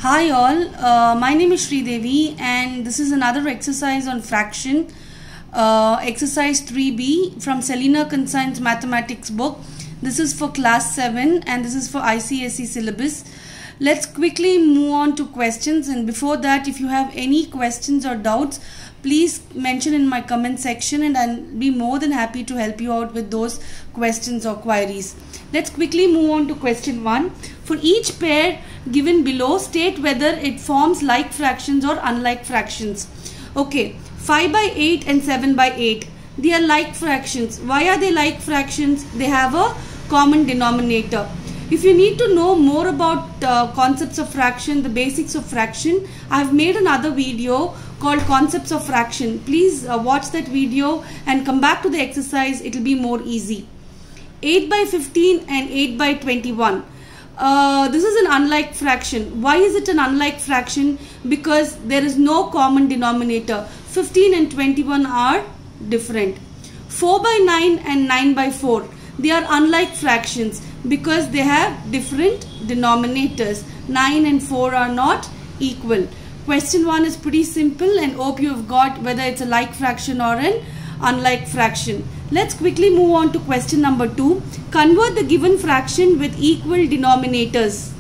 Hi all, my name is Sri Devi and this is another exercise on fraction, exercise 3B from Selena Conscience Mathematics book. This is for class 7 and this is for ICSE syllabus. Let's quickly move on to questions, and before that, if you have any questions or doubts, please mention in my comment section and I'll be more than happy to help you out with those questions or queries. Let's quickly move on to question 1. For each pair given below, state whether it forms like fractions or unlike fractions. Okay, 5 by 8 and 7 by 8. They are like fractions. Why are they like fractions? They have a common denominator. If you need to know more about concepts of fraction, the basics of fraction, I have made another video called Concepts of Fraction. Please watch that video and come back to the exercise. It will be more easy. 8 by 15 and 8 by 21. This is an unlike fraction. Why is it an unlike fraction? Because there is no common denominator. 15 and 21 are different. 4 by 9 and 9 by 4. They are unlike fractions because they have different denominators. 9 and 4 are not equal. Question 1 is pretty simple and hope you have got whether it's a like fraction or an unlike fraction. Let's quickly move on to question number 2. Convert the given fraction with equal denominators.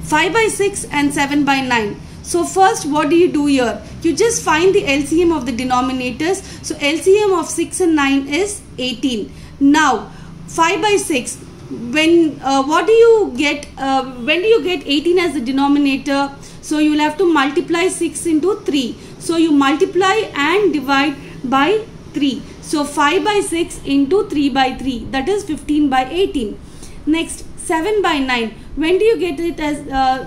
5 by 6 and 7 by 9. So first, what do you do here? You just find the LCM of the denominators. So LCM of 6 and 9 is 18. Now 5 by 6. What do you get? When do you get 18 as the denominator? So you will have to multiply 6 into 3. So you multiply and divide by 3. So 5 by 6 into 3 by 3, that is 15 by 18. Next, 7 by 9. When do you get it as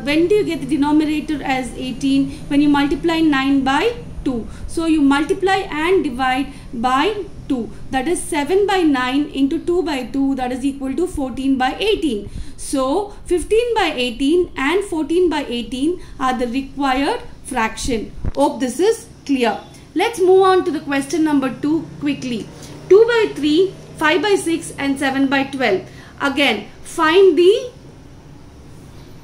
when do you get the denominator as 18? When you multiply 9 by 2. So you multiply and divide by 2. That is 7 by 9 into 2 by 2, that is equal to 14 by 18. So 15 by 18 and 14 by 18 are the required fraction. Hope this is clear. Let's move on to the question number 2 quickly. 2 by 3, 5 by 6 and 7 by 12. Again, find the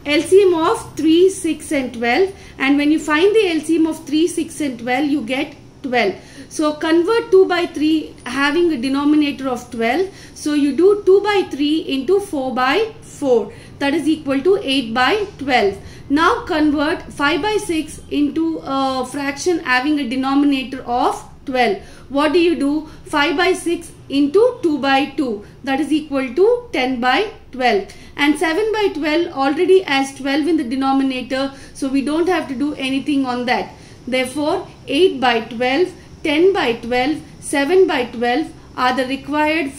LCM of 3, 6 and 12, and when you find the LCM of 3, 6 and 12, you get 12. So convert 2 by 3 having a denominator of 12. So you do 2 by 3 into 4 by 4. That is equal to 8 by 12. Now convert 5 by 6 into a fraction having a denominator of 12. What do you do? 5 by 6 into 2 by 2. That is equal to 10 by 12. And 7 by 12 already has 12 in the denominator. So we don't have to do anything on that. Therefore, 8 by 12, 10 by 12, 7 by 12 are the required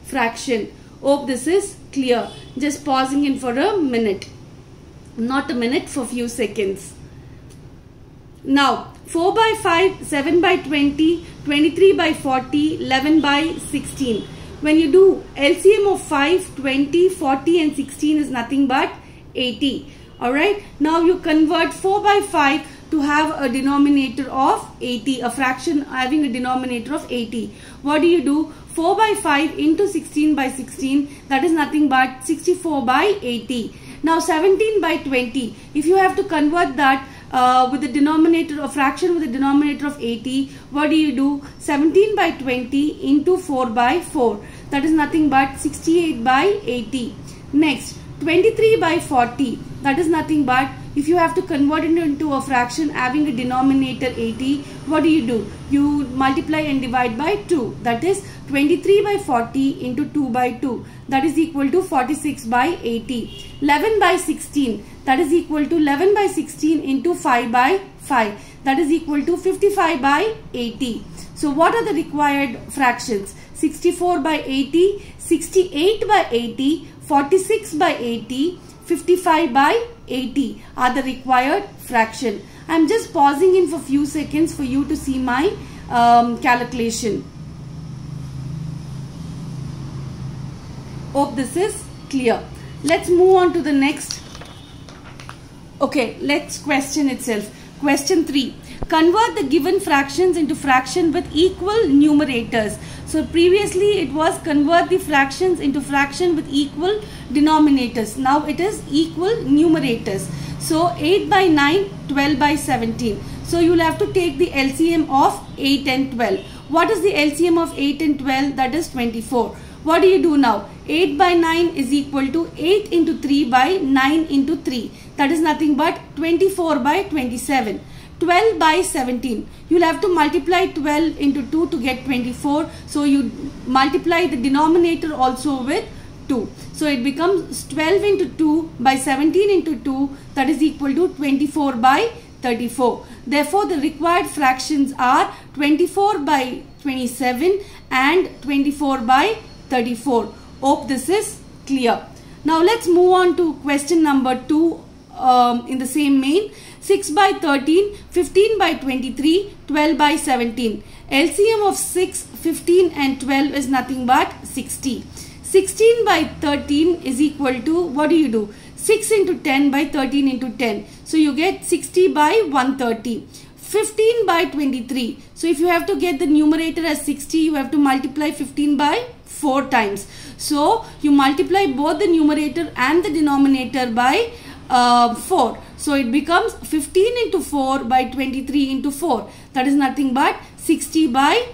fraction. Hope this is clear. Just pausing in for a minute. Not a minute, for few seconds. Now, 4 by 5, 7 by 20, 23 by 40, 11 by 16. When you do LCM of 5, 20, 40 and 16 is nothing but 80. Alright, now you convert 4 by 5 to have a denominator of 80, a fraction having a denominator of 80. What do you do? 4 by 5 into 16 by 16, that is nothing but 64 by 80. Now 17 by 20, if you have to convert that with the denominator, a fraction with a denominator of 80, what do you do? 17 by 20 into 4 by 4, that is nothing but 68 by 80. Next, 23 by 40, that is nothing but, if you have to convert it into a fraction having a denominator 80, what do? You multiply and divide by 2. That is 23 by 40 into 2 by 2. That is equal to 46 by 80. 11 by 16. That is equal to 11 by 16 into 5 by 5. That is equal to 55 by 80. So what are the required fractions? 64 by 80, 68 by 80, 46 by 80, 55 by 80 are the required fraction. I am just pausing in for few seconds for you to see my calculation. Hope this is clear. Let's move on to the next. Okay, let's question itself. Question 3. Convert the given fractions into fraction with equal numerators. So previously it was convert the fractions into fraction with equal denominators. Now it is equal numerators. So 8 by 9, 12 by 17. So you will have to take the LCM of 8 and 12. What is the LCM of 8 and 12? That is 24. What do you do now? 8 by 9 is equal to 8 into 3 by 9 into 3. That is nothing but 24 by 27. 12 by 17. You will have to multiply 12 into 2 to get 24. So you multiply the denominator also with 2. So it becomes 12 into 2 by 17 into 2, that is equal to 24 by 34. Therefore, the required fractions are 24 by 27 and 24 by 34. Hope this is clear. Now let's move on to question number 2 in the same vein. 6 by 13, 15 by 23, 12 by 17. LCM of 6, 15 and 12 is nothing but 60. 16 by 13 is equal to, what do you do? 6 into 10 by 13 into 10. So you get 60 by 130. 15 by 23. So if you have to get the numerator as 60, you have to multiply 15 by 4 times. So you multiply both the numerator and the denominator by 4. So it becomes 15 into 4 by 23 into 4. That is nothing but 60 by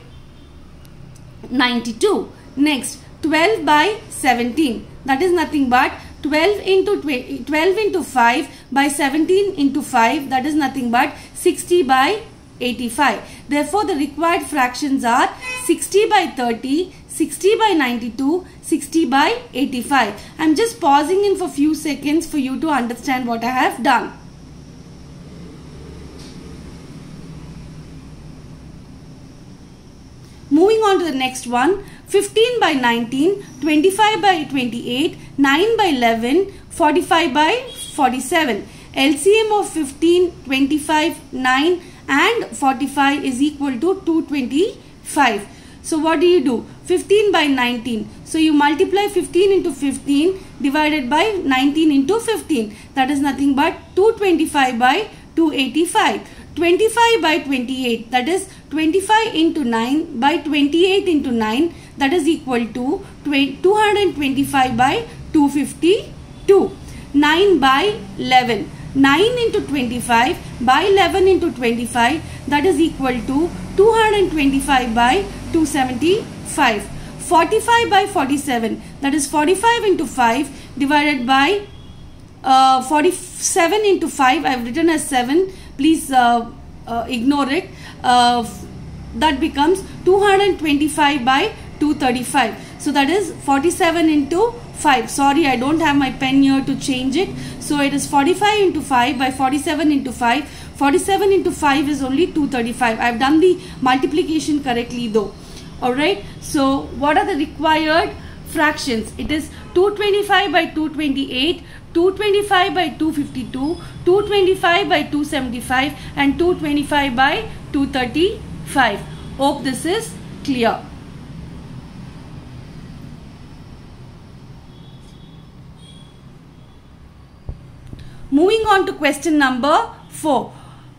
92. Next, 12 by 17. That is nothing but 12 into 5 by 17 into 5. That is nothing but 60 by 85. Therefore, the required fractions are 60 by 30, 60 by 92, 60 by 85. I am just pausing in for few seconds for you to understand what I have done. Moving on to the next one. 15 by 19, 25 by 28, 9 by 11, 45 by 47. LCM of 15, 25, 9 and 45 is equal to 225. So what do you do? 15 by 19. So you multiply 15 into 15 divided by 19 into 15. That is nothing but 225 by 285. 25 by 28. That is 25 into 9 by 28 into 9. That is equal to 225 by 252. 9 by 11. 9 into 25 by 11 into 25. That is equal to 225 by 275. 45 by 47. That is 45 into 5 divided by 47 into 5. I have written as 7. Please ignore it. That becomes 225 by 235. So that is 47 into 5. Sorry, I don't have my pen here to change it. So it is 45 into 5 by 47 into 5. 47 into 5 is only 235. I have done the multiplication correctly though. Alright. So what are the required fractions? It is 225 by 228, 225 by 252, 225 by 275 and 225 by 235. Hope this is clear. Moving on to question number 4.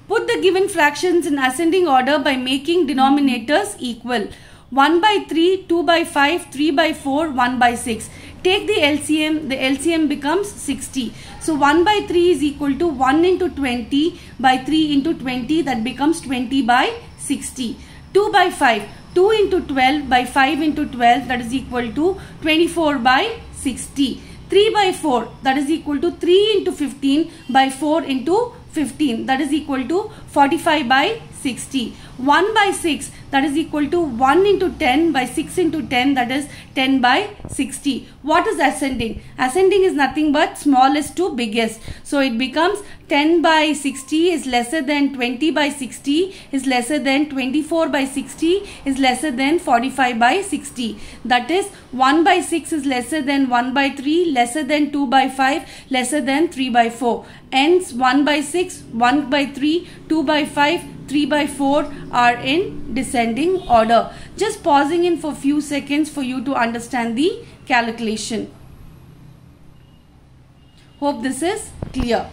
Put the given fractions in ascending order by making denominators equal. 1 by 3, 2 by 5, 3 by 4, 1 by 6. Take the LCM. The LCM becomes 60. So 1 by 3 is equal to 1 into 20 by 3 into 20. That becomes 20 by 60. 2 by 5. 2 into 12 by 5 into 12. That is equal to 24 by 60. 3 by 4. That is equal to 3 into 15 by 4 into 15. That is equal to 45 by 60. 1 by 6. That is equal to 1 into 10 by 6 into 10. That is 10 by 60. What is ascending? Ascending is nothing but smallest to biggest. So it becomes 10 by 60 is lesser than 20 by 60 is lesser than 24 by 60 is lesser than 45 by 60. That is 1 by 6 is lesser than 1 by 3, lesser than 2 by 5, lesser than 3 by 4. Hence 1 by 6, 1 by 3, 2 by 5, 3 by 4 are in descending order. Just pausing in for few seconds for you to understand the calculation. Hope this is clear.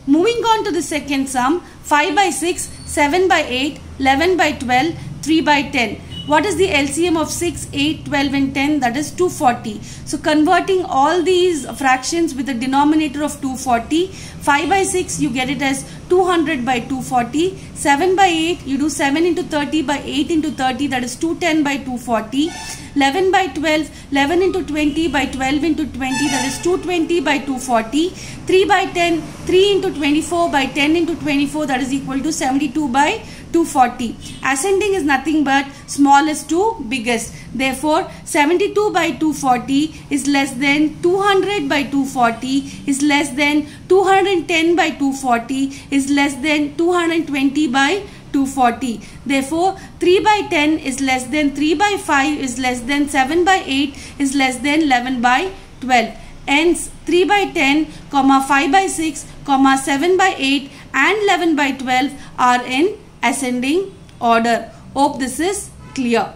Moving on to the second sum, 5 by 6, 7 by 8, 11 by 12, 3 by 10. What is the LCM of 6, 8, 12 and 10? That is 240. So converting all these fractions with the denominator of 240, 5 by 6 you get it as 200 by 240, 7 by 8 you do 7 into 30 by 8 into 30, that is 210 by 240, 11 by 12, 11 into 20 by 12 into 20, that is 220 by 240, 3 by 10, 3 into 24 by 10 into 24, that is equal to 72 by 240. Ascending is nothing but smallest to biggest. Therefore, 72 by 240 is less than 200 by 240 is less than 210 by 240 is less than 220 by 240. Therefore, 3 by 10 is less than 3 by 5 is less than 7 by 8 is less than 11 by 12. Hence, 3 by 10, 5 by 6, 7 by 8 and 11 by 12 are in ascending order. Hope this is clear.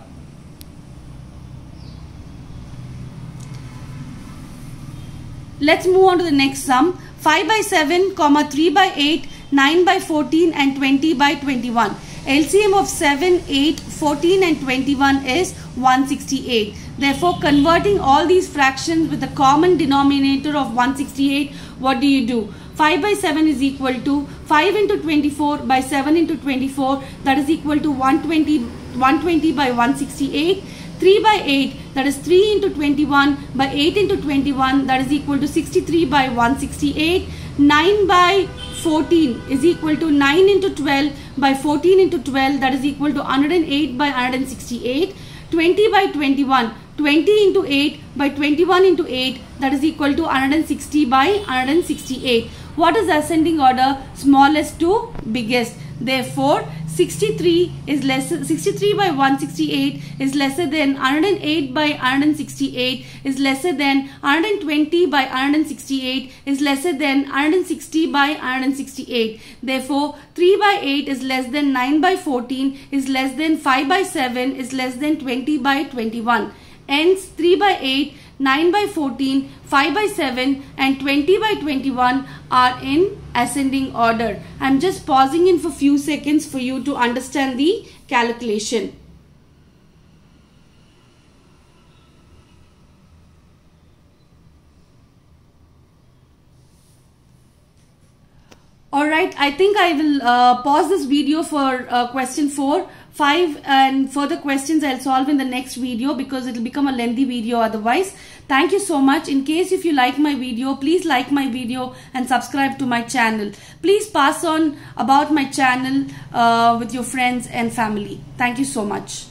Let's move on to the next sum. 5 by 7, 3 by 8, 9 by 14 and 20 by 21. LCM of 7, 8, 14 and 21 is 168. Therefore, converting all these fractions with a common denominator of 168, what do you do? 5 by 7 is equal to 5 into 24 by 7 into 24, that is equal to 120 by 168. 3 by 8, that is 3 into 21 by 8 into 21, that is equal to 63 by 168. 9 by 14 is equal to 9 into 12 by 14 into 12, that is equal to 108 by 168. 20 by 21, 20 into 8 by 21 into 8, that is equal to 160 by 168. What is ascending order? Smallest to biggest. Therefore, 63 by 168 is lesser than 108 by 168 is lesser than 120 by 168 is lesser than 160 by 168. Therefore, 3 by 8 is less than 9 by 14 is less than 5 by 7 is less than 20 by 21. Hence, 3 by 8, 9 by 14, 5 by 7 and 20 by 21 are in ascending order. I am just pausing in for few seconds for you to understand the calculation. Alright, I think I will pause this video for question 4. 5 and further questions I'll solve in the next video because it will become a lengthy video otherwise. Thank you so much. In case if you like my video, please like my video and subscribe to my channel. Please pass on about my channel with your friends and family. Thank you so much.